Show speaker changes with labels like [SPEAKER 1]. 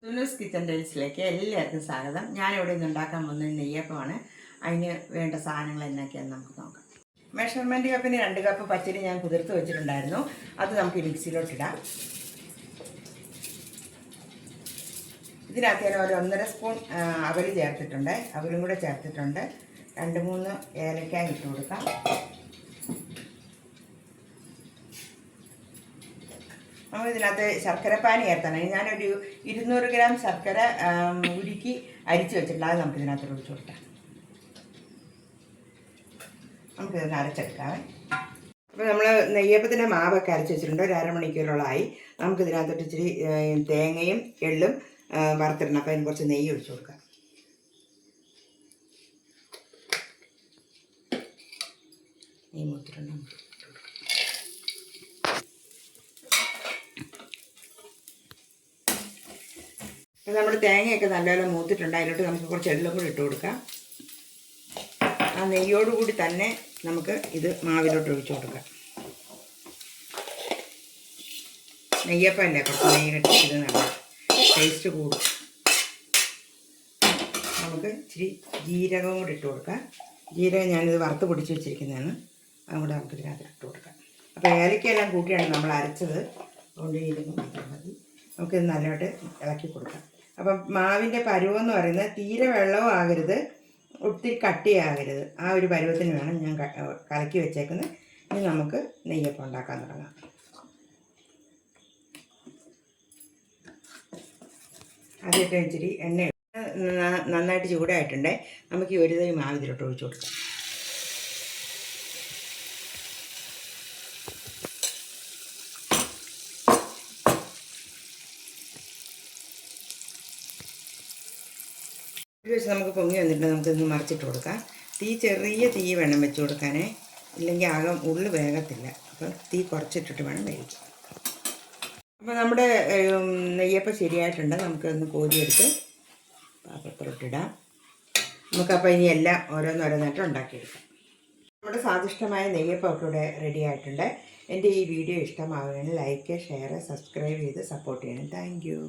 [SPEAKER 1] സുനൂസ് kitchen ടൈൽസിലേക്ക് എല്ലാവർക്കും സ്വാഗതം. ഞാനിവിടെ നിന്ന് ഉണ്ടാക്കാൻ പോകുന്നത് നെയ്യപ്പമാണ്. അതിന് വേണ്ട സാധനങ്ങൾ എന്നൊക്കെയാണെന്ന് നമുക്ക് നോക്കാം. മെഷർമെൻറ്റ് കപ്പിന് 2 കപ്പ് പച്ചരി ഞാൻ കുതിർത്ത് വെച്ചിട്ടുണ്ടായിരുന്നു. അത് നമുക്ക് മിക്സിയിലോട്ടിടാം. ഇതിനകത്ത് ഞാൻ ഒരു 1.5 സ്പൂൺ അവൽ ചേർത്തിട്ടുണ്ട്. അവലും കൂടെ ചേർത്തിട്ടുണ്ട്. 2-3 ഏലക്കായ ഇട്ട് കൊടുക്കാം. നമ്മൾ ഇതിനകത്ത് ശർക്കരപ്പാനി ചേർത്താണ്. ഞാനൊരു 200 ഗ്രാം ശർക്കര ഉരുക്കി അരിച്ച് വെച്ചിട്ടുണ്ട്. അത് നമുക്ക് ഇതിനകത്ത് ഒഴിച്ചു കൊടുക്കാം. നമുക്കിതൊന്ന് അരച്ചെടുക്കാമേ. അപ്പോൾ നമ്മൾ നെയ്യപ്പത്തിൻ്റെ മാവൊക്കെ അരച്ച് വെച്ചിട്ടുണ്ട്. ഒരു അരമണിക്കൂറോളമായി. നമുക്കിതിനകത്തോട്ട് ഇച്ചിരി തേങ്ങയും എള്ളും വറുത്തിടണം. അപ്പോൾ അതിന് കുറച്ച് നെയ്യ് ഒഴിച്ചു കൊടുക്കാം. നെയ്യ് മൂത്തിട്ടുണ്ട്. നമ്മുടെ തേങ്ങയൊക്കെ നല്ലപോലെ മൂത്തിട്ടുണ്ട്. അതിലോട്ട് നമുക്ക് കുറച്ച് എള്ളും കൂടി ഇട്ട് കൊടുക്കാം. ആ നെയ്യോടുകൂടി തന്നെ നമുക്ക് ഇത് മാവിലോട്ട് ഒഴിച്ചു കൊടുക്കാം. നെയ്യപ്പമല്ലേ, കുറച്ച് നെയ്യിലിട്ട് ഇത് നല്ല ടേസ്റ്റ് കൂടും. നമുക്ക് ഇച്ചിരി ജീരകവും കൂടി ഇട്ട് കൊടുക്കാം. ജീരകം ഞാനിത് വറുത്ത് പൊടിച്ച് വെച്ചിരിക്കുന്നതാണ്. അതും കൂടെ നമുക്ക് ഇതിനകത്ത് ഇട്ട് കൊടുക്കാം. അപ്പോൾ ഏലക്കയെല്ലാം കൂട്ടിയാണ് നമ്മൾ അരച്ചത്. അതുകൊണ്ട് ജീരകം മാത്രം മതി. നമുക്കിത് നല്ലതായിട്ട് ഇളക്കി കൊടുക്കാം. അപ്പം മാവിൻ്റെ പരുവമെന്ന് പറയുന്നത് തീരെ വെള്ളവും ആകരുത്, ഒത്തിരി കട്ടിയാകരുത്. ആ ഒരു പരുവത്തിന് വേണം ഞാൻ കലക്കി വെച്ചേക്കുന്നത്. ഇനി നമുക്ക് നെയ്യപ്പം ഉണ്ടാക്കാൻ തുടങ്ങാം. അതിട്ട് ഇച്ചിരി എണ്ണ നന്നായിട്ട് ചൂടായിട്ടുണ്ട്. നമുക്ക് ഈ ഒരു തൈ മാവ് ഇതിലോട്ട് ഒഴിച്ചു കൊടുക്കാം. വെച്ച് നമുക്ക് പൊങ്ങി വന്നിട്ട് നമുക്കിന്ന് മറിച്ചിട്ട് കൊടുക്കാം. ചെറിയ തീ വേണം വെച്ച് കൊടുക്കാനേ, ഇല്ലെങ്കിൽ ആകെ ഉള്ളു വേഗത്തില്ല. അപ്പം തീ കുറച്ചിട്ടിട്ട് വേണം വേവിക്കാൻ. അപ്പോൾ നമ്മുടെ നെയ്യപ്പം ശരിയായിട്ടുണ്ട്. നമുക്കൊന്ന് കോരിയെടുത്ത് പാത്രത്തിലിട്ടിടാം. നമുക്കപ്പോൾ ഇനി എല്ലാം ഓരോന്നോരോന്നായിട്ട് ഉണ്ടാക്കിയെടുക്കാം. നമ്മുടെ സ്വാദിഷ്ടമായ നെയ്യപ്പമൊക്കെ ഇവിടെ റെഡി ആയിട്ടുണ്ട്. എൻ്റെ ഈ വീഡിയോ ഇഷ്ടമാവുകയാണെങ്കിൽ ലൈക്ക്, ഷെയർ, സബ്സ്ക്രൈബ് ചെയ്ത് സപ്പോർട്ട് ചെയ്യണം. Thank you.